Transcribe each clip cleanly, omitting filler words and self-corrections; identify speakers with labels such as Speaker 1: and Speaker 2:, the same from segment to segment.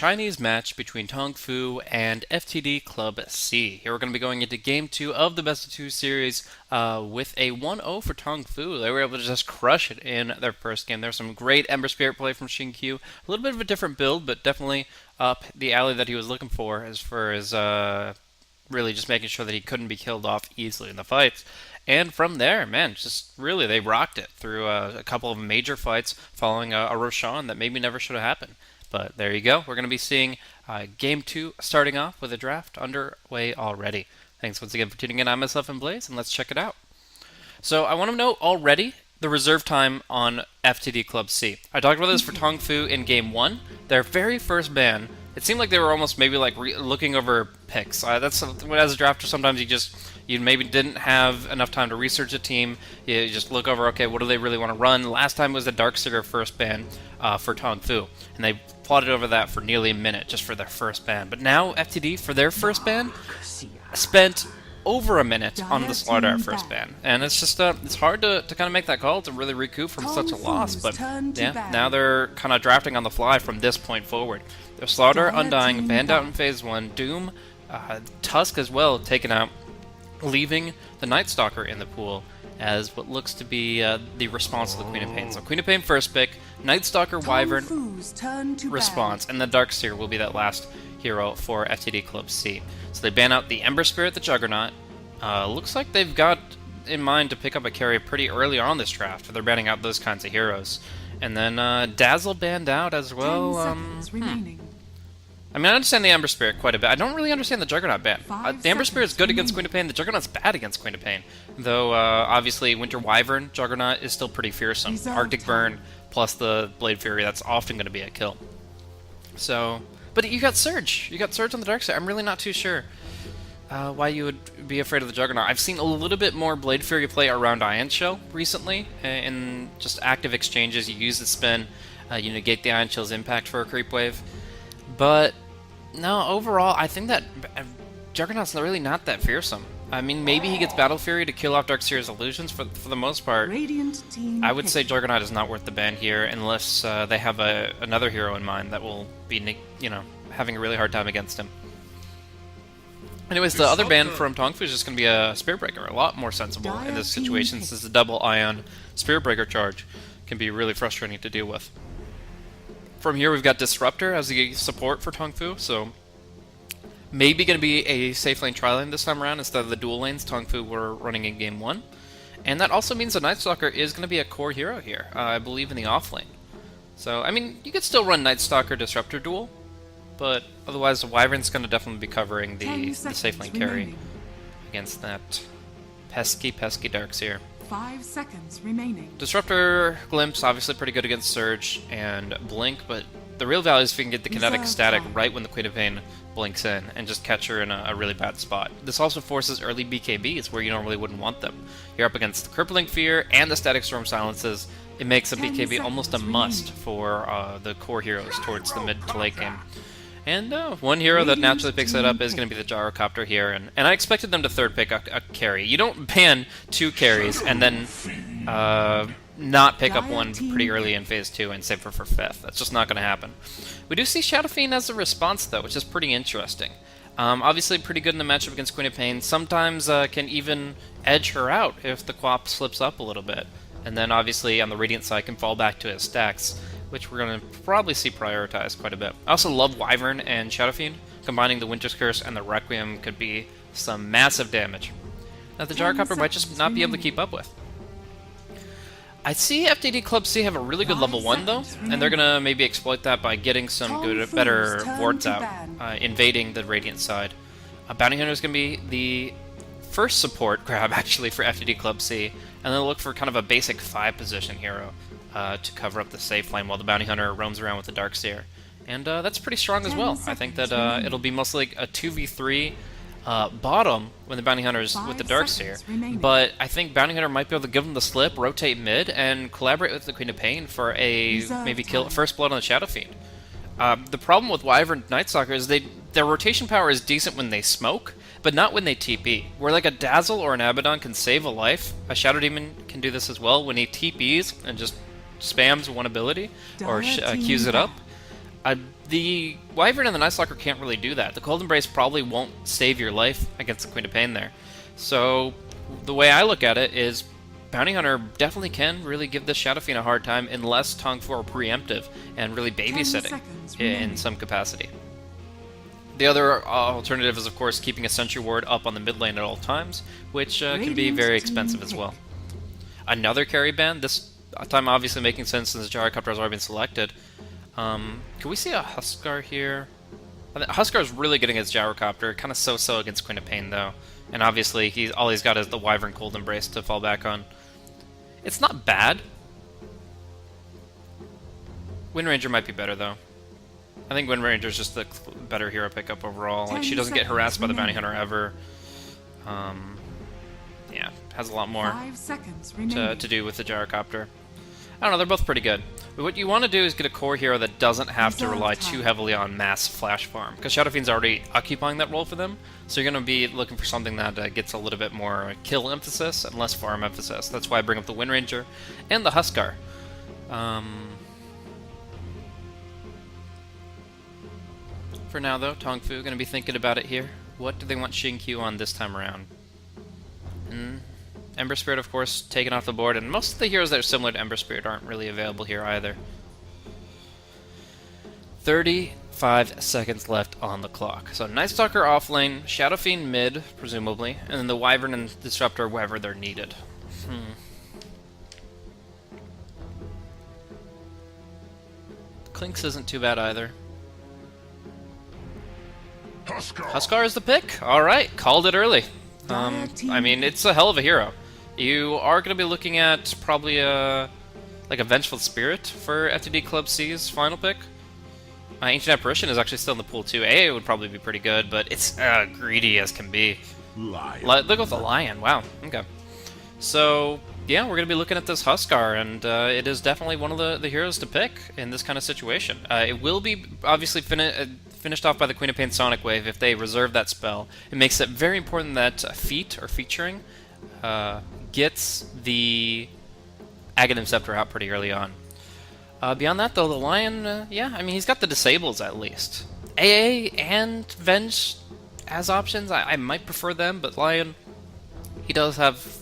Speaker 1: Chinese match between TongFu and FTD.C. Here we're going to be going into Game 2 of the Best of 2 series with a 1-0 for TongFu. They were able to just crush it in their first game. There's some great Ember Spirit play from Q. A little bit of a different build, but definitely up the alley that he was looking for as far as really just making sure that he couldn't be killed off easily in the fights. And from there, man, just really they rocked it through a couple of major fights following a Roshan that maybe never should have happened. But there you go. We're going to be seeing Game 2 starting off with a draft underway already. Thanks once again for tuning in. I'm myself and Blaze, and let's check it out. So I want to note already the reserve time on FTD.C. I talked about this for TongFu in Game 1. Their very first ban, it seemed like they were almost maybe like looking over picks. That's as a drafter, sometimes you maybe didn't have enough time to research a team. You just look over, okay, what do they really want to run? Last time was the Darkseer first ban for TongFu, and they plotted over that for nearly a minute just for their first ban. But now FTD, for their first ban, spent over a minute on the Slaughter first ban. And it's just, it's hard to kind of make that call to really recoup from such a loss. But yeah, now they're kind of drafting on the fly from this point forward. Their Slaughter, Undying, banned out in Phase 1, Doom, Tusk as well taken out, leaving the Night Stalker in the pool as what looks to be the response to the Queen of Pain. So Queen of Pain first pick, Night Stalker, Wyvern, response, and the Darkseer will be that last hero for FTD.C. So they ban out the Ember Spirit, the Juggernaut. Looks like they've got in mind to pick up a carry pretty early on this draft. They're banning out those kinds of heroes. And then Dazzle banned out as well. I mean, I understand the Ember Spirit quite a bit. I don't really understand the Juggernaut ban. The Ember Spirit is good against Queen of Pain. The Juggernaut's bad against Queen of Pain. Though, obviously, Winter Wyvern Juggernaut is still pretty fearsome. Arctic Burn plus the Blade Fury, that's often going to be a kill. So, but you got Surge. You got Surge on the Darkseer. I'm really not too sure why you would be afraid of the Juggernaut. I've seen a little bit more Blade Fury play around Ion Shell recently. In just active exchanges, you use the spin, you negate the Ion Shell's impact for a creep wave. But no, overall, I think that Juggernaut's really not that fearsome. I mean, maybe he gets Battle Fury to kill off Darkseer's illusions. For the most part, I would say Juggernaut is not worth the ban here unless they have another hero in mind that will be, having a really hard time against him. Anyways, the other ban from TongFu is just going to be a Spirit Breaker, a lot more sensible in this situation since the double Ion Spirit Breaker charge can be really frustrating to deal with. From here, we've got Disruptor as the support for TongFu, so maybe going to be a safe lane tri-lane this time around instead of the dual lanes TongFu were running in Game 1. And that also means the Night Stalker is going to be a core hero here, I believe, in the off lane. So, I mean, you could still run Night Stalker Disruptor duel, but otherwise the Wyvern's going to definitely be covering the safe lane carry against that pesky Darkseer.
Speaker 2: 5 seconds remaining.
Speaker 1: Disruptor Glimpse, obviously pretty good against Surge and Blink, but the real value is if you can get the kinetic static right when the Queen of Pain blinks in and just catch her in a really bad spot. This also forces early BKBs where you normally wouldn't want them. You're up against the Crippling Fear and the Static Storm Silences. It makes a BKB almost a must for the core heroes towards the mid to late game. And one hero that naturally picks that up is going to be the Gyrocopter here, and I expected them to third pick a carry. You don't ban 2 carries and then not pick up one pretty early in Phase 2 and save her for 5th. That's just not going to happen. We do see Shadow Fiend as a response, though, which is pretty interesting. Obviously pretty good in the matchup against Queen of Pain. Sometimes can even edge her out if the Quap slips up a little bit. And then obviously on the Radiant side can fall back to his stacks, which we're going to probably see prioritized quite a bit. I also love Wyvern and Shadow Fiend. Combining the Winter's Curse and the Requiem could be some massive damage that the Gyrocopter might just not be able to keep up with. I see FTD.C have a really good level 1 though, and they're going to maybe exploit that by getting some better wards out, invading the Radiant side. Bounty Hunter is going to be the first support grab actually for FTD.C, and they'll look for kind of a basic 5 position hero to cover up the safe lane while the Bounty Hunter roams around with the Darkseer. And that's pretty strong as well. I think that it'll be mostly a 2v3 bottom when the Bounty Hunter's with the Darkseer. But I think Bounty Hunter might be able to give them the slip, rotate mid, and collaborate with the Queen of Pain for a maybe kill first blood on the Shadow Fiend. The problem with Wyvern Night Stalker is their rotation power is decent when they smoke, but not when they TP. Where like a Dazzle or an Abaddon can save a life, a Shadow Demon can do this as well when he TPs and just spams one ability or queues it up. The Wyvern and the Night Stalker can't really do that. The Cold Embrace probably won't save your life against the Queen of Pain there. So, the way I look at it is Bounty Hunter definitely can really give this Shadow Fiend a hard time unless TongFu are preemptive and really babysitting in some capacity. The other alternative is, of course, keeping a Sentry Ward up on the mid lane at all times, which can be very expensive as well. Another carry ban, this time obviously making sense since the Gyrocopter has already been selected. Can we see a Huskar here? I think Huskar is really good against Gyrocopter, kind of so-so against Queen of Pain though. And obviously, all he's got is the Wyvern Cold Embrace to fall back on. It's not bad. Wind Ranger might be better though. I think Wind Ranger is just the better hero pickup overall. Like, she doesn't get harassed by the Bounty Hunter ever. Yeah, has a lot more to do with the Gyrocopter. I don't know, they're both pretty good. But what you want to do is get a core hero that doesn't have to rely too heavily on mass flash farm, because Shadow Fiend's already occupying that role for them, so you're going to be looking for something that gets a little bit more kill emphasis and less farm emphasis. That's why I bring up the Wind Ranger and the Huskar. For now, though, TongFu going to be thinking about it here. What do they want Xingqiu on this time around? Ember Spirit, of course, taken off the board, and most of the heroes that are similar to Ember Spirit aren't really available here either. 35 seconds left on the clock. So Night Stalker off lane, Shadow Fiend mid, presumably, and then the Wyvern and Disruptor wherever they're needed. Clinks isn't too bad either. Huskar is the pick. Alright, called it early. I mean, it's a hell of a hero. You are going to be looking at probably like a Vengeful Spirit for FTD.C's final pick. Ancient Apparition is actually still in the pool too. AA would probably be pretty good, but it's greedy as can be. Look at the Lion. Wow. Okay. So, yeah, we're going to be looking at this Huskar, and it is definitely one of the heroes to pick in this kind of situation. It will be obviously finished off by the Queen of Pain Sonic Wave if they reserve that spell. It makes it very important that Feat, or Featuring, gets the Aghanim Scepter out pretty early on. Beyond that, though, the Lion, yeah, I mean, he's got the Disables at least. AA and Venge as options, I might prefer them, but Lion, he does have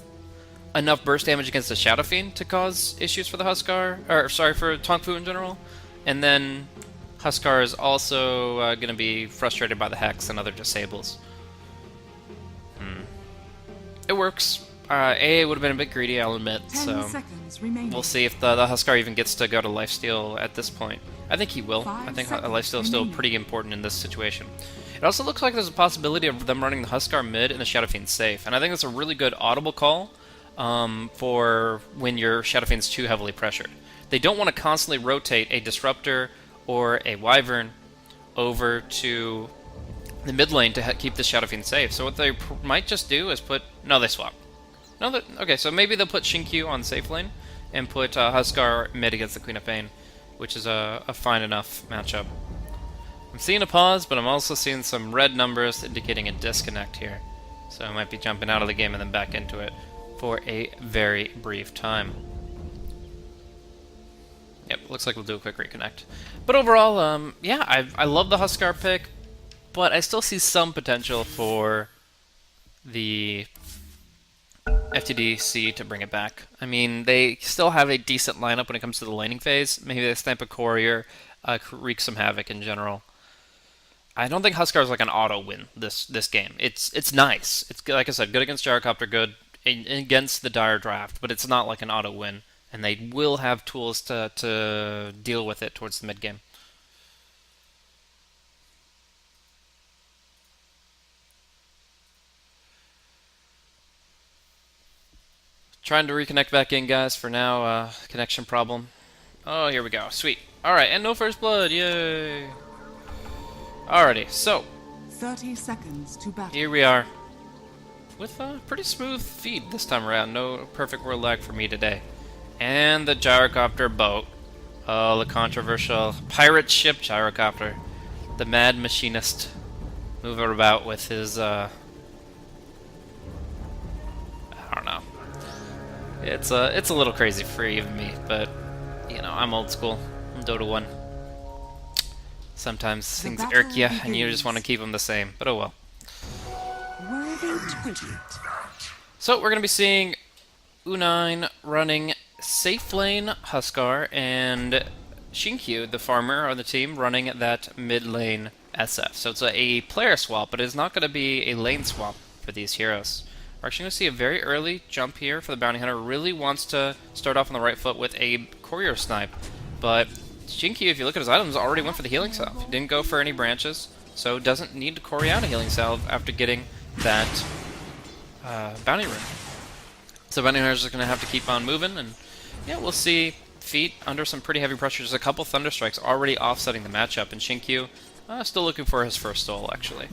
Speaker 1: enough burst damage against the Shadow Fiend to cause issues for the Huskar, or sorry, for TongFu in general. And then Huskar is also going to be frustrated by the Hex and other Disables. It works. AA would have been a bit greedy, I'll admit, so we'll see if the Huskar even gets to go to lifesteal at this point. I think he will. I think lifesteal is still pretty important in this situation. It also looks like there's a possibility of them running the Huskar mid and the Shadow Fiend safe, and I think that's a really good audible call for when your Shadow Fiend's too heavily pressured. They don't want to constantly rotate a Disruptor or a Wyvern over to the mid lane to keep the Shadow Fiend safe. So what they might just do is put... No, they swap. No, okay, so maybe they'll put Xingqiu on safe lane and put Huskar mid against the Queen of Pain, which is a fine enough matchup. I'm seeing a pause, but I'm also seeing some red numbers indicating a disconnect here. So I might be jumping out of the game and then back into it for a very brief time. Yep, looks like we'll do a quick reconnect. But overall, yeah, I love the Huskar pick, but I still see some potential for the FTD.C to bring it back. I mean, they still have a decent lineup when it comes to the laning phase. Maybe they stamp a courier, wreak some havoc in general. I don't think Huskar is like an auto win this game. It's nice. It's, like I said, good against Gyrocopter, good against the Dire Draft, but it's not like an auto win, and they will have tools to deal with it towards the mid game. Trying to reconnect back in, guys. For now, connection problem. Oh, here we go. Sweet. Alright, and no first blood. Yay. Alrighty, so
Speaker 2: 30 seconds to battle.
Speaker 1: Here we are. With a pretty smooth feed this time around. No perfect world lag for me today. And the Gyrocopter boat. Oh, the controversial pirate ship Gyrocopter. The mad machinist moving about with his, I don't know. It's a little crazy for even me, but, you know, I'm old school. I'm Dota 1. Sometimes
Speaker 2: The
Speaker 1: things
Speaker 2: battle
Speaker 1: irk you, and you just
Speaker 2: begins.
Speaker 1: want to keep them the same. But oh well.
Speaker 2: Worthy tribute.
Speaker 1: So we're going to be seeing U9 running safe lane Huskar and Shinkyu, the farmer on the team, running that mid lane SF. So it's a player swap, but it's not going to be a lane swap for these heroes. We're actually going to see a very early jump here for the Bounty Hunter. Really wants to start off on the right foot with a courier snipe, but Shinkyu, if you look at his items, already went for the healing salve. He didn't go for any branches, so doesn't need to courier out a healing salve after getting that bounty rune. So Bounty Hunter's just going to have to keep on moving, and yeah, we'll see Feet under some pretty heavy pressure. There's a couple Thunder Strikes already offsetting the matchup, and Shinkyu still looking for his first stole, actually.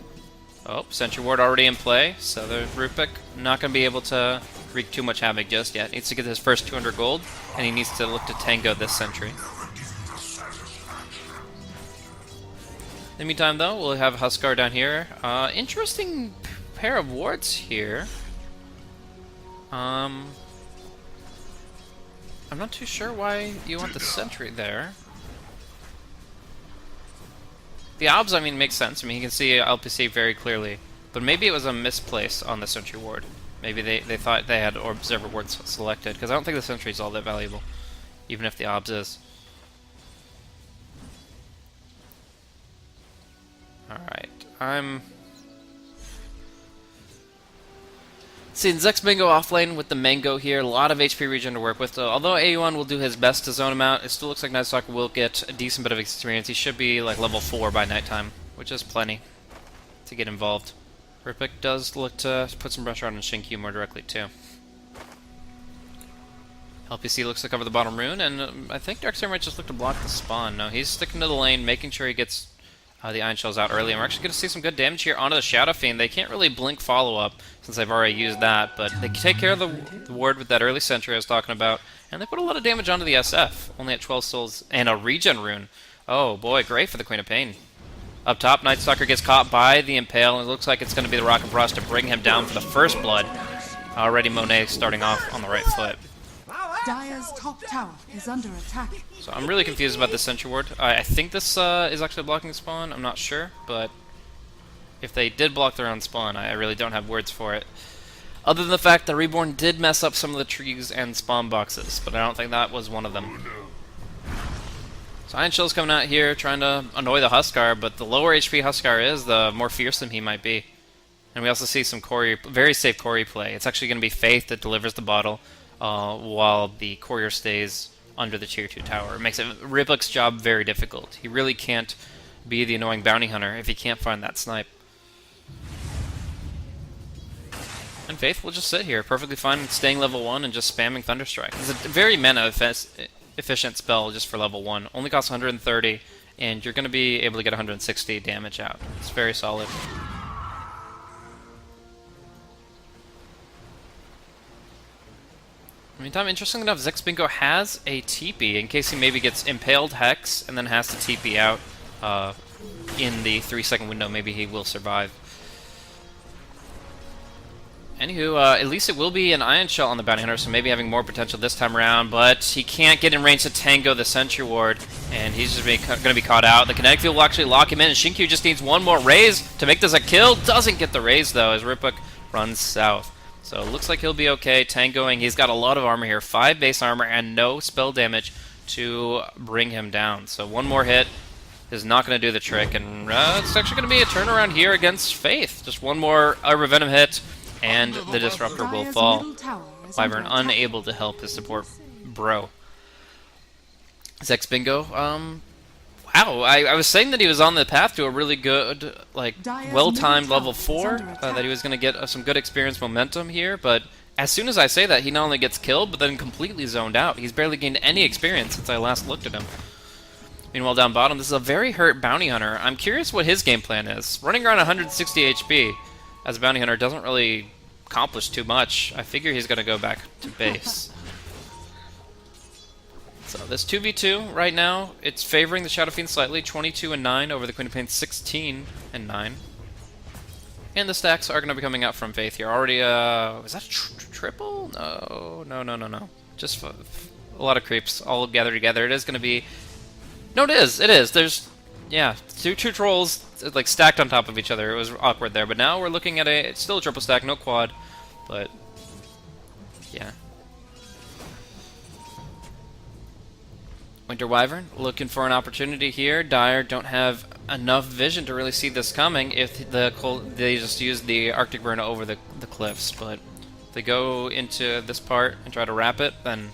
Speaker 1: Oh, Sentry Ward already in play, so the Rupik not going to be able to wreak too much havoc just yet. Needs to get his first 200 gold, and he needs to look to tango this Sentry. In the meantime, though, we'll have Huskar down here. Interesting pair of wards here. I'm not too sure why you want the sentry there. The obs, I mean, makes sense. I mean, you can see LPC very clearly. But maybe it was a misplace on the sentry ward. Maybe they thought they had observer wards selected, because I don't think the sentry is all that valuable, even if the obs is. Alright, I'm seeing Zex Bingo offlane with the Mango here. A lot of HP regen to work with. So although A1 will do his best to zone him out, it still looks like Nightstalker will get a decent bit of experience. He should be like level 4 by nighttime, which is plenty to get involved. Rupik does look to put some pressure on Shinkyu more directly too. LPC looks to cover the bottom rune, and I think Darkseer might just look to block the spawn. No, he's sticking to the lane, making sure he gets the Iron Shells out early, and we're actually going to see some good damage here onto the Shadow Fiend. They can't really blink follow-up, since they've already used that, but they take care of the ward with that early sentry I was talking about, and they put a lot of damage onto the SF, only at 12 souls, and a regen rune. Oh boy, great for the Queen of Pain. Up top, Nightstalker gets caught by the Impale, and it looks like it's going to be the Rock and Frost to bring him down for the first blood. Already Monet starting off on the right foot.
Speaker 2: Dire's top tower is under attack.
Speaker 1: So I'm really confused about this sentry ward. I think this is actually blocking spawn. I'm not sure, but if they did block their own spawn, I really don't have words for it. Other than the fact that Reborn did mess up some of the trees and spawn boxes, but I don't think that was one of them. So Iron Shell's coming out here trying to annoy the Huskar, but the lower HP Huskar is, the more fearsome he might be. And we also see some very safe Courier play. It's actually going to be Faith that delivers the bottle, while the Courier stays under the tier 2 tower. It makes Riplik's job very difficult. He really can't be the annoying bounty hunter if he can't find that snipe. And Faith will just sit here, perfectly fine staying level 1 and just spamming Thunderstrike. It's a very mana-efficient spell just for level 1. Only costs 130, and you're going to be able to get 160 damage out. It's very solid. In the meantime, interesting enough, Zex Bingo has a TP in case he maybe gets impaled Hex and then has to TP out in the 3-second window. Maybe he will survive. Anywho, at least it will be an Iron Shell on the Bounty Hunter, so maybe having more potential this time around, but he can't get in range to tango the Sentry Ward, and he's just going to be caught out. The Kinetic Field will actually lock him in, and Shinkyu just needs one more raise to make this a kill. Doesn't get the raise, though, as Ripuk runs south. So it looks like he'll be okay tangoing. He's got a lot of armor here, 5 base armor and no spell damage to bring him down. So one more hit is not going to do the trick, and it's actually going to be a turnaround here against Faith. Just one more Revenom hit, and the Disruptor will fall. Wyvern unable to help his support bro. Zex Bingo, wow, I was saying that he was on the path to a really good, like, well-timed level 4, that he was going to get some good experience momentum here, but as soon as I say that, he not only gets killed, but then completely zoned out. He's barely gained any experience since I last looked at him. Meanwhile, down bottom, this is a very hurt Bounty Hunter. I'm curious what his game plan is. Running around 160 HP as a Bounty Hunter doesn't really accomplish too much. I figure he's going to go back to base. So this 2v2 right now, it's favoring the Shadow Fiend slightly, 22 and 9 over the Queen of Pain, 16 and 9. And the stacks are going to be coming out from Faith here. Already, is that a triple? No. Just a lot of creeps all gathered together. It is going to be... No, it is. There's Yeah, two trolls like stacked on top of each other. It was awkward there, but now we're looking at it's still a triple stack, no quad, but yeah. Winter Wyvern looking for an opportunity here. Dire don't have enough vision to really see this coming if they just use the Arctic Burn over the cliffs, but if they go into this part and try to wrap it, then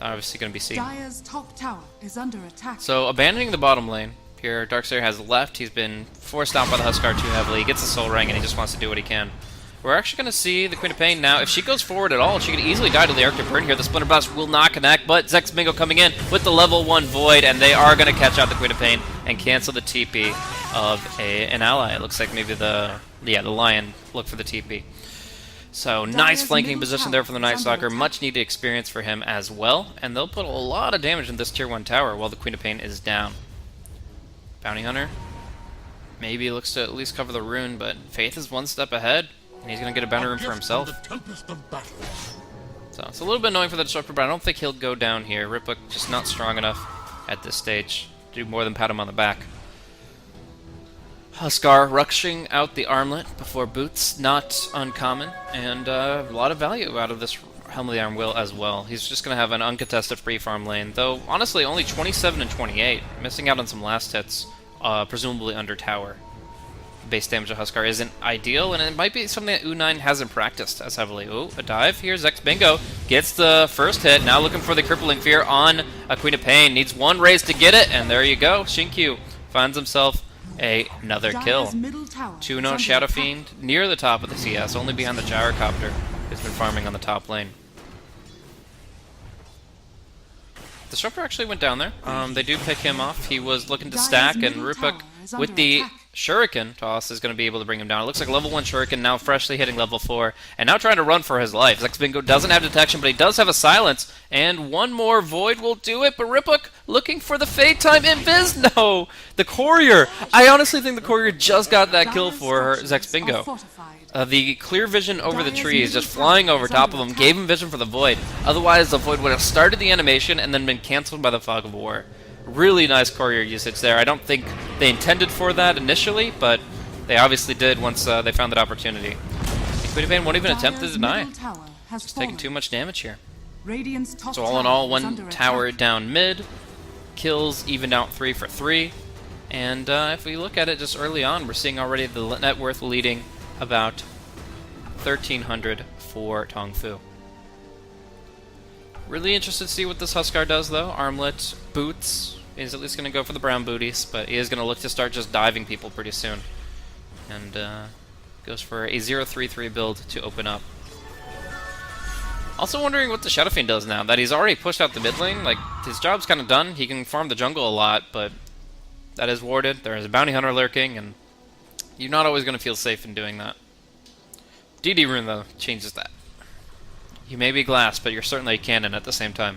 Speaker 1: obviously going to be seen.
Speaker 2: Dire's top tower is under attack.
Speaker 1: So abandoning the bottom lane here, Darkseer has left. He's been forced out by the Huskar too heavily. He gets a soul ring and he just wants to do what he can. We're actually going to see the Queen of Pain now. If she goes forward at all, she could easily die to the Arctic Burn here. The Splinter Blast will not connect, but Zex Bingo coming in with the level 1 Void, and they are going to catch out the Queen of Pain and cancel the TP of an ally. It looks like maybe the Lion looked for the TP. So nice flanking position there for the Night Stalker. Much needed experience for him as well, and they'll put a lot of damage in this tier 1 tower while the Queen of Pain is down. Bounty Hunter maybe looks to at least cover the rune, but Faith is one step ahead. And he's going to get a bounty room for himself. So it's a little bit annoying for the Disruptor, but I don't think he'll go down here. Ripbook just not strong enough at this stage to do more than pat him on the back. Huskar rushing out the armlet before boots, not uncommon, and a lot of value out of this Helm of the Iron Will as well. He's just going to have an uncontested free farm lane, though honestly only 27 and 28, missing out on some last hits, presumably under tower. Base damage of Huskar isn't ideal, and it might be something that U9 hasn't practiced as heavily. Ooh, a dive here. Zex Bingo gets the first hit. Now looking for the Crippling Fear on a Queen of Pain. Needs one raise to get it, and there you go. Shinkyu finds himself another kill. 2-0 Shadow Fiend near the top of the CS, only behind the Gyrocopter, who's been farming on the top lane. Disruptor actually went down there. They do pick him off. He was looking to stack, and Rupuk with the Shuriken toss is going to be able to bring him down. It looks like level 1 Shuriken now freshly hitting level 4, and now trying to run for his life. Zex Bingo doesn't have detection, but he does have a silence, and one more Void will do it, but Ripuk looking for the Fade Time Invis. No! The Courier! I honestly think the Courier just got that kill for Zex Bingo. The clear vision over the trees, just flying over top of him, gave him vision for the Void. Otherwise, the Void would have started the animation and then been cancelled by the Fog of War. Really nice Courier usage there. I don't think they intended for that initially, but they obviously did once they found that opportunity. Queen of Pain won't even attempt to deny. Just taking too much damage here. So all in all, one tower down mid, kills evened out 3 for 3, and if we look at it just early on, we're seeing already the net worth leading about 1,300 for TongFu. Really interested to see what this Huskar does, though. Armlet, boots, is at least going to go for the brown booties, but he is going to look to start just diving people pretty soon. And goes for a 0-3-3 build to open up. Also wondering what the Shadow Fiend does now, that he's already pushed out the mid lane. Like, his job's kind of done. He can farm the jungle a lot, but that is warded. There is a bounty hunter lurking, and you're not always going to feel safe in doing that. DD Rune, though, changes that. You may be glass, but you're certainly a cannon at the same time.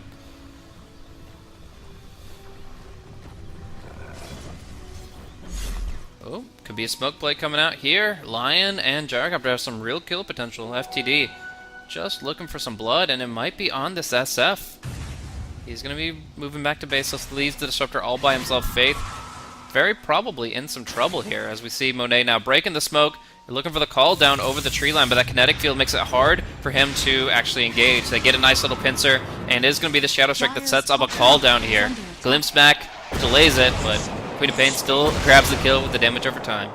Speaker 1: Oh, could be a smoke play coming out here. Lion and Gyrocopter have some real kill potential. FTD just looking for some blood, and it might be on this SF. He's going to be moving back to base, so leaves the Disruptor all by himself. Faith very probably in some trouble here, as we see Monet now breaking the smoke. They're looking for the call down over the tree line, but that kinetic field makes it hard for him to actually engage. They get a nice little pincer, and it is going to be the Shadow Strike that sets up a call down here. Glimpse back, delays it, but Queen of Pain still grabs the kill with the damage over time.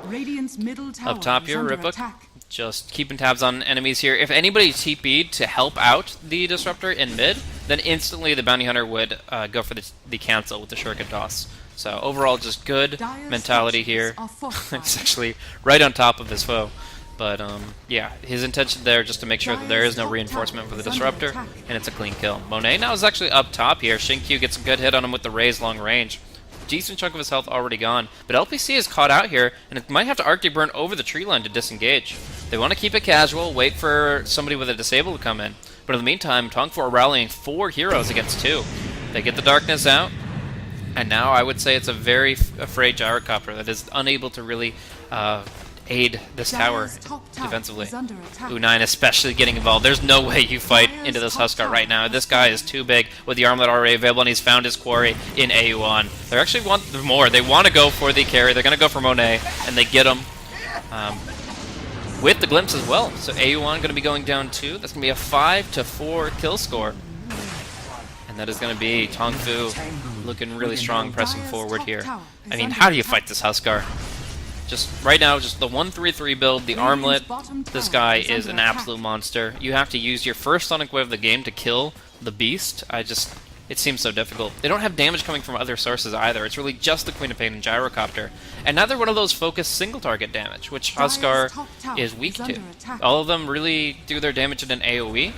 Speaker 1: Up top here, Ripbook just keeping tabs on enemies here. If anybody TP'd to help out the Disruptor in mid, then instantly the Bounty Hunter would go for the cancel with the Shuriken toss. So overall, just good mentality here. It's actually right on top of his foe. But yeah, his intention there just to make sure that there is no reinforcement for the Disruptor, and it's a clean kill. Monet now is actually up top here. Shinkyu gets a good hit on him with the raise long range. Decent chunk of his health already gone. But LPC is caught out here, and it might have to Arctic Burn over the tree line to disengage. They want to keep it casual, wait for somebody with a disable to come in. But in the meantime, TongFu are rallying 4 heroes against 2. They get the darkness out. And now I would say it's a very afraid Gyrocopter that is unable to really aid this tower
Speaker 2: Dire's top tower
Speaker 1: defensively.
Speaker 2: is under attack.
Speaker 1: U9 especially getting involved. There's no way you fight into this Huskar right now. This guy is too big with the armlet already available, and he's found his quarry in AU1. They actually want more. They want to go for the carry. They're going to go for Monet, and they get him with the glimpse as well. So AU1 going to be going down 2. That's going to be a 5-4 kill score. And that is going to be TongFu looking really strong, pressing forward here. I mean, how do you fight this Huskar? Just right now, just the 1-3-3 build, the armlet. This guy is an absolute monster. You have to use your first Sonic Wave of the game to kill the beast. It seems so difficult. They don't have damage coming from other sources either. It's really just the Queen of Pain and Gyrocopter. And neither one of those focus single target damage, which Huskar is weak to. All of them really do their damage in an AoE.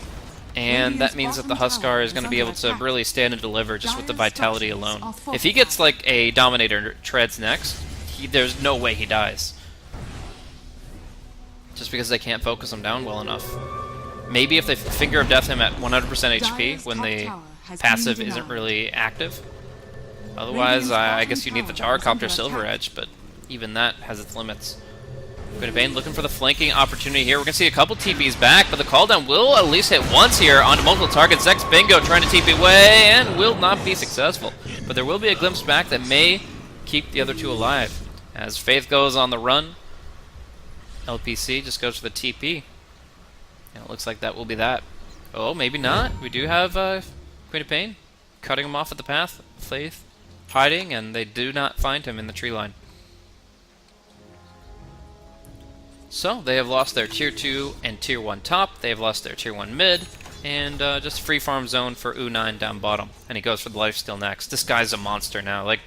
Speaker 1: And that means that the Huskar is going to be able to really stand and deliver just with the vitality alone. If he gets like a Dominator treads next, there's no way he dies. Just because they can't focus him down well enough. Maybe if they Finger of Death him at 100% HP when the passive isn't really active. Otherwise, I guess you need the Gyrocopter Silver Edge, but even that has its limits. Queen of Pain looking for the flanking opportunity here. We're going to see a couple TPs back, but the call down will at least hit once here onto multiple targets. Zex Bingo trying to TP away and will not be successful. But there will be a glimpse back that may keep the other two alive. As Faith goes on the run, LPC just goes for the TP. And it looks like that will be that. Oh, maybe not. We do have Queen of Pain cutting him off at the path. Faith hiding, and they do not find him in the tree line. So, they have lost their Tier 2 and Tier 1 top, they have lost their Tier 1 mid, and just free farm zone for U9 down bottom. And he goes for the lifesteal next. This guy's a monster now. Like,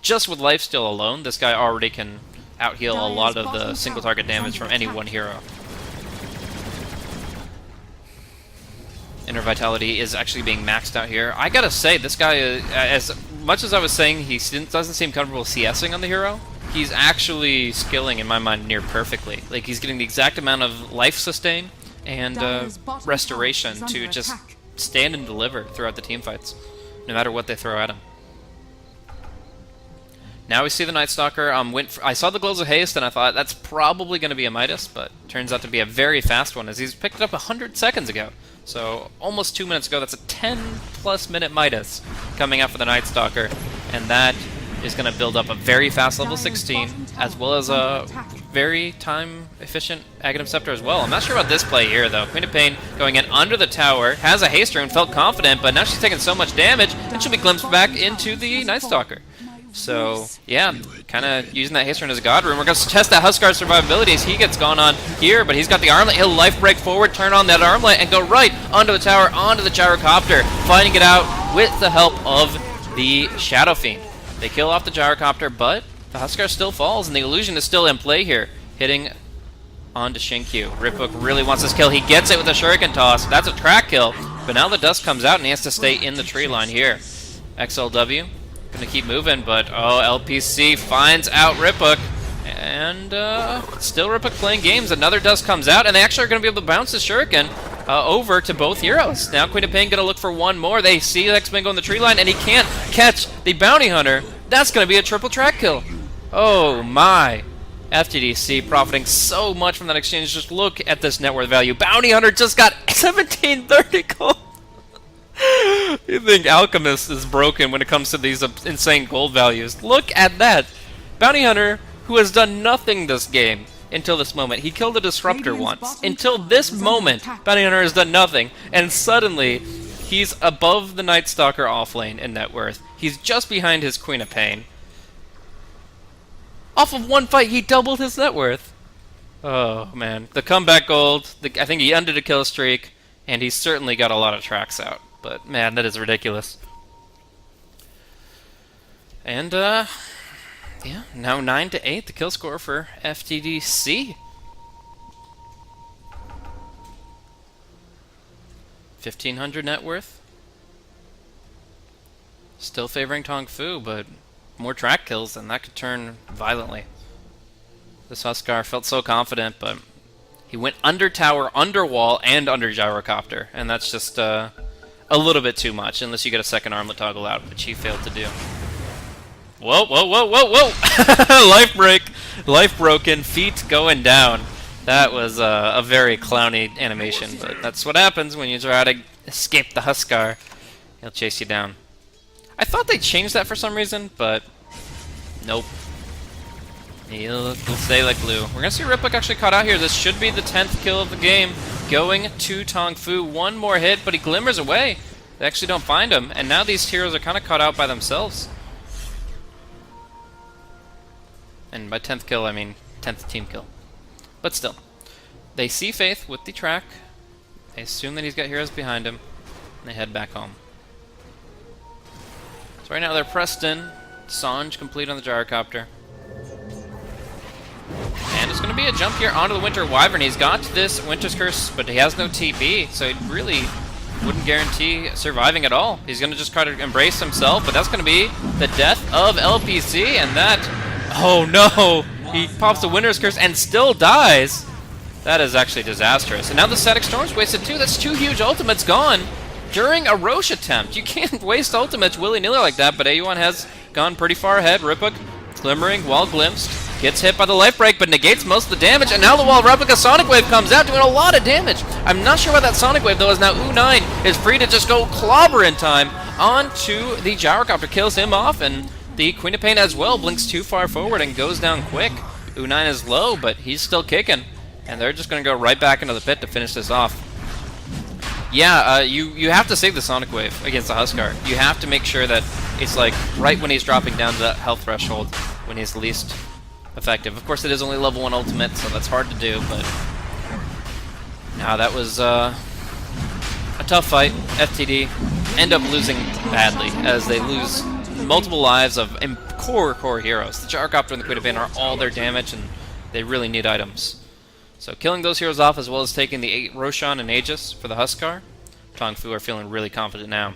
Speaker 1: just with lifesteal alone, this guy already can out-heal a lot of the single target damage from any one hero. Inner Vitality is actually being maxed out here. I gotta say, this guy, as much as I was saying he doesn't seem comfortable CSing on the hero, he's actually skilling, in my mind, near perfectly. Like, he's getting the exact amount of life sustain and restoration to just stand and deliver throughout the teamfights, no matter what they throw at him. Now we see the Night Stalker. I saw the Glows of Haste, and I thought that's probably going to be a Midas, but turns out to be a very fast one, as he's picked it up 100 seconds ago. So, almost 2 minutes ago, that's a 10-plus minute Midas coming out for the Night Stalker, and that is going to build up a very fast level 16, as well as a very time-efficient Aghanim Scepter as well. I'm not sure about this play here, though. Queen of Pain going in under the tower, has a haste rune, felt confident, but now she's taking so much damage, and she'll be glimpsed back into the Night Stalker. So, yeah, kind of using that haste rune as a god rune. We're going to test that Huskar's survivability as he gets gone on here, but he's got the armlet. He'll life break forward, turn on that armlet, and go right onto the tower, onto the Gyrocopter, fighting it out with the help of the Shadow Fiend. They kill off the Gyrocopter, but the Huskar still falls, and the illusion is still in play here, hitting onto Shinkyu. Riphook really wants this kill. He gets it with a Shuriken Toss. That's a track kill, but now the dust comes out, and he has to stay in the tree line here. XLW gonna keep moving, but LPC finds out Riphook, and still Riphook playing games. Another dust comes out, and they actually are gonna be able to bounce the Shuriken over to both heroes. Now Queen of Pain gonna look for one more. They see X-Bingo in the tree line, and he can't catch the Bounty Hunter. That's gonna be a triple track kill. Oh my. FTD.C profiting so much from that exchange. Just look at this net worth value. Bounty Hunter just got 1730 gold. You think Alchemist is broken when it comes to these insane gold values. Look at that. Bounty Hunter, who has done nothing this game until this moment. He killed a Disruptor once. Until this moment, Bounty Hunter has done nothing. And suddenly, he's above the Night Stalker offlane in net worth. He's just behind his Queen of Pain. Off of one fight, he doubled his net worth. Oh, man. The comeback gold. I think he ended a kill streak. And he's certainly got a lot of tracks out. But, man, that is ridiculous. And, yeah, now 9-8, the kill score for FTD.C. 1,500 net worth. Still favoring TongFu, but more track kills, and that could turn violently. This Huskar felt so confident, but he went under tower, under wall, and under Gyrocopter, and that's just a little bit too much, unless you get a second armlet toggle out, which he failed to do. Whoa, whoa, whoa, whoa, whoa! Life break. Life broken. Feet going down. That was a very clowny animation, but that's what happens when you try to escape the Huskar. He'll chase you down. I thought they changed that for some reason, but nope. He'll stay like glue. We're gonna see Riplick actually caught out here. This should be the 10th kill of the game. Going to TongFu. One more hit, but he glimmers away. They actually don't find him, and now these heroes are kind of caught out by themselves. And by 10th kill, I mean 10th team kill. But still, they see Faith with the track. They assume that he's got heroes behind him, and they head back home. So right now they're pressed in. Sanj complete on the gyrocopter. And it's going to be a jump here onto the Winter Wyvern. He's got this Winter's Curse, but he has no TP, so it really wouldn't guarantee surviving at all. He's going to just try to embrace himself, but that's going to be the death of LPC, and that... Oh no! He pops the Winter's Curse and still dies! That is actually disastrous. And now the Static Storm's wasted too. That's 2 huge ultimates gone during a Roche attempt. You can't waste ultimates willy-nilly like that, but A1 has gone pretty far ahead. Ripuck glimmering while glimpsed. Gets hit by the life break, but negates most of the damage, and now the wall replica Sonic Wave comes out, doing a lot of damage. I'm not sure why that Sonic Wave, though, is now U9 is free to just go clobber in time onto the gyrocopter, kills him off, and the Queen of Pain as well blinks too far forward and goes down quick. U9 is low, but he's still kicking, and they're just going to go right back into the pit to finish this off. Yeah, you have to save the Sonic Wave against the Huskar. You have to make sure that it's like right when he's dropping down to that health threshold, when he's least effective. Of course, it is only level 1 ultimate, so that's hard to do, but... Now, that was a tough fight. FTD end up losing badly, as they lose multiple lives of core heroes. The Gyrocopter and the Queen of Pain are all their damage, and they really need items. So killing those heroes off, as well as taking the Roshan and Aegis for the Huskar, TongFu are feeling really confident now.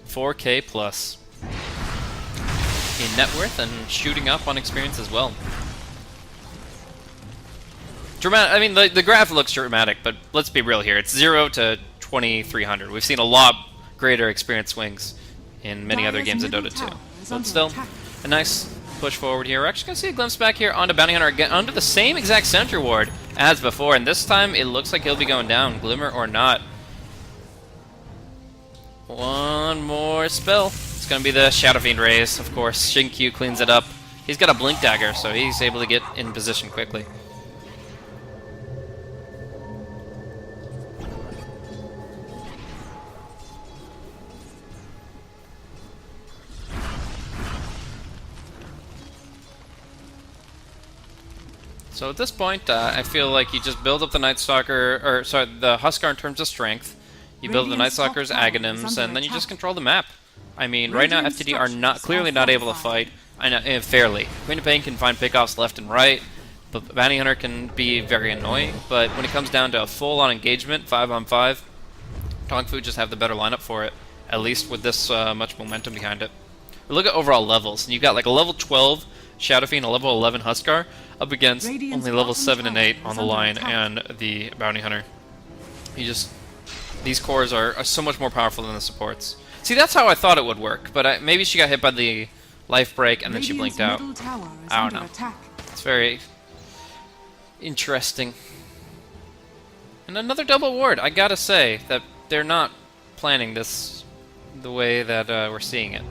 Speaker 1: 4K plus in net worth and shooting up on experience as well. I mean, the graph looks dramatic, but let's be real here. It's 0 to 2300. We've seen a lot greater experience swings in many other games of Dota 2. But still, a nice push forward here. We're actually going to see a glimpse back here onto Bounty Hunter again, under the same exact center ward as before, and this time it looks like he'll be going down, Glimmer or not. One more spell. It's going to be the Shadow Fiend raise, of course. Shinkyu cleans it up. He's got a Blink Dagger, so he's able to get in position quickly. So at this point, I feel like you just build up the Night Stalker, or sorry, the Huskar in terms of strength. You build the Night Stalker's Aghanims, and then you just control the map. I mean, right now FTD are clearly not able to fight fairly. Queen of Pain can find pickoffs left and right, but Bounty Hunter can be very annoying. But when it comes down to a full-on engagement, 5-on-5, TongFu just have the better lineup for it, at least with this much momentum behind it. We look at overall levels, and you've got like a level 12 Shadow Fiend, a level 11 Huskar, up against only level 7 and 8 on the line and the Bounty Hunter. These cores are so much more powerful than the supports. See, that's how I thought it would work, but maybe she got hit by the life break and then she blinked out. I don't know. It's very interesting. And another double ward. I gotta say that they're not planning this the way that we're seeing it.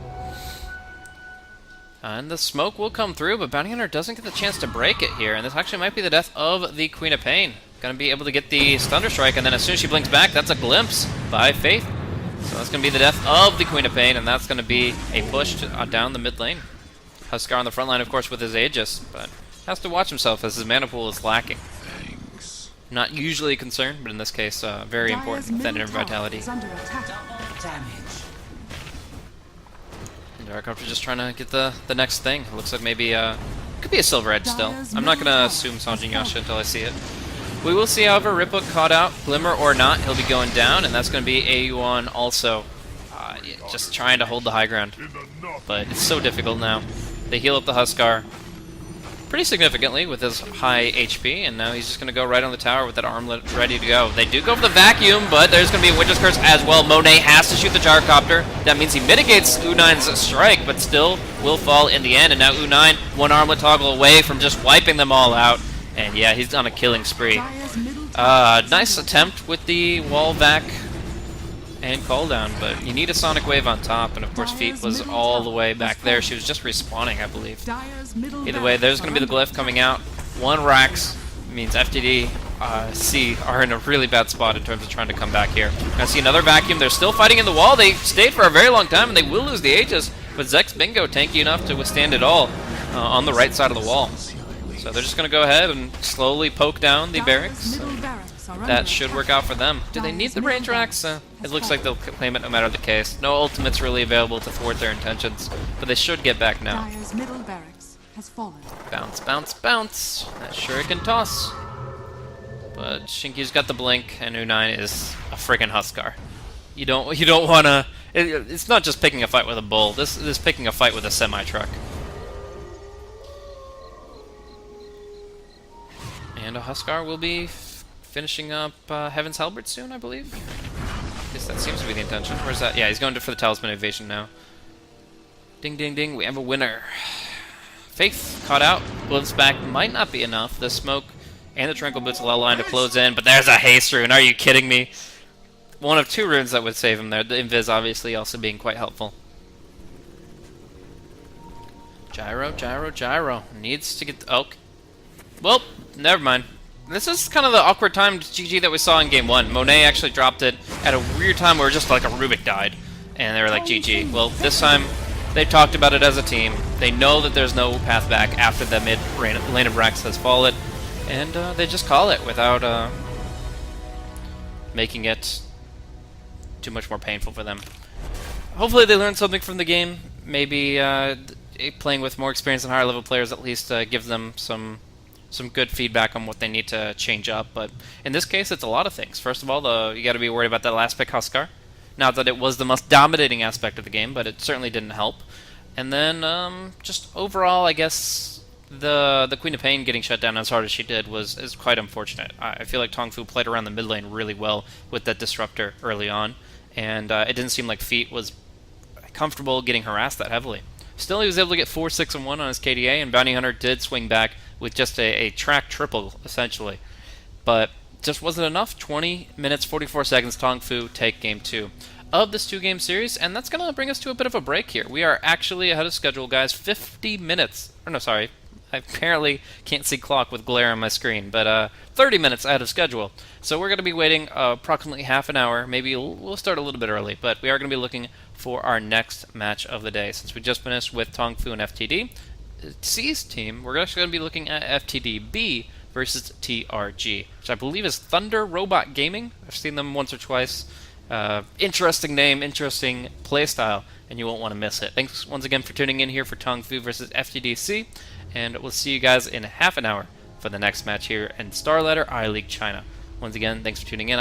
Speaker 1: And the smoke will come through, but Bounty Hunter doesn't get the chance to break it here, and this actually might be the death of the Queen of Pain. Gonna be able to get the Thunder Strike, and then as soon as she blinks back, that's a glimpse by Faith. So that's gonna be the death of the Queen of Pain, and that's gonna be a push down the mid lane. Huskar on the front line, of course, with his Aegis, but has to watch himself as his mana pool is lacking. Not usually a concern, but in this case, very important with that inner vitality. Gyrocopter just trying to get the next thing. It looks like maybe could be a Silver Edge still. I'm not gonna assume Sanjin Yasha until I see it. We will see, however, Ripuck caught out, Glimmer or not, he'll be going down, and that's gonna be AU1 also. Just trying to hold the high ground, but it's so difficult now. They heal up the Huskar. pretty significantly with his high HP, and now he's just going to go right on the tower with that armlet ready to go. They do go for the vacuum, but there's going to be a Witch's Curse as well. Monet has to shoot the gyrocopter. That means he mitigates U9's strike, but still will fall in the end. And now U9, one armlet toggle away from just wiping them all out. And yeah, he's on a killing spree. Nice attempt with the wall vac and call down, but you need a Sonic Wave on top, and of course Feet was all the way back there. She was just respawning, I believe. Either way, there's going to be the glyph coming out. One Rax means FTD.C are in a really bad spot in terms of trying to come back here. I see another vacuum. They're still fighting in the wall. They stayed for a very long time, and they will lose the Aegis, but Zex Bingo tanky enough to withstand it all on the right side of the wall. So they're just going to go ahead and slowly poke down the barracks. That should work out for them. Do they need the range racks? It looks like they'll claim it no matter the case. No ultimates really available to thwart their intentions, but they should get back now. Bounce, bounce, bounce. That sure can toss. But Shinkyu's got the blink, and U9 is a friggin' Huskar. You don't wanna. It's not just picking a fight with a bull. This is picking a fight with a semi-truck. And a Huskar will be finishing up Heaven's Halberd soon, I believe. At least that seems to be the intention. Where's that? Yeah, he's going for the Talisman Evasion now. Ding, ding, ding. We have a winner. Faith caught out. Blips back might not be enough. The smoke and the Tranquil Boots allow line to close in, but there's a haste rune. Are you kidding me? One of two runes that would save him there. The Invis obviously also being quite helpful. Gyro, gyro, gyro. Needs to get... Oh. Well, never mind. This is kind of the awkward timed GG that we saw in Game 1. Monet actually dropped it at a weird time where just like a Rubik died. And they were like, GG. Well, this time, they talked about it as a team. They know that there's no path back after the mid lane of Rex has fallen. And they just call it without making it too much more painful for them. Hopefully they learned something from the game. Maybe playing with more experienced and higher level players at least gives them some good feedback on what they need to change up, but in this case, it's a lot of things. First of all, you got to be worried about that last pick Huskar. Not that it was the most dominating aspect of the game, but it certainly didn't help. And then, just overall, I guess the Queen of Pain getting shut down as hard as she did is quite unfortunate. I feel like TongFu played around the mid lane really well with that disruptor early on, and it didn't seem like Feet was comfortable getting harassed that heavily. Still, he was able to get 4, 6, and 1 on his KDA, and Bounty Hunter did swing back with just a track triple, essentially. But just wasn't enough. 20 minutes, 44 seconds, TongFu take Game 2 of this 2-game series, and that's going to bring us to a bit of a break here. We are actually ahead of schedule, guys. 50 minutes. Or no, sorry. I apparently can't see clock with glare on my screen, but 30 minutes ahead of schedule. So we're going to be waiting approximately half an hour. Maybe we'll start a little bit early, but we are going to be looking for our next match of the day. Since we just finished with TongFu and FTD.C's team, we're actually going to be looking at FTD.B versus TRG, which I believe is Thunder Robot Gaming. I've seen them once or twice. Interesting name, interesting playstyle, and you won't want to miss it. Thanks once again for tuning in here for TongFu versus FTD.C, and we'll see you guys in half an hour for the next match here in Starletter I League China. Once again, thanks for tuning in.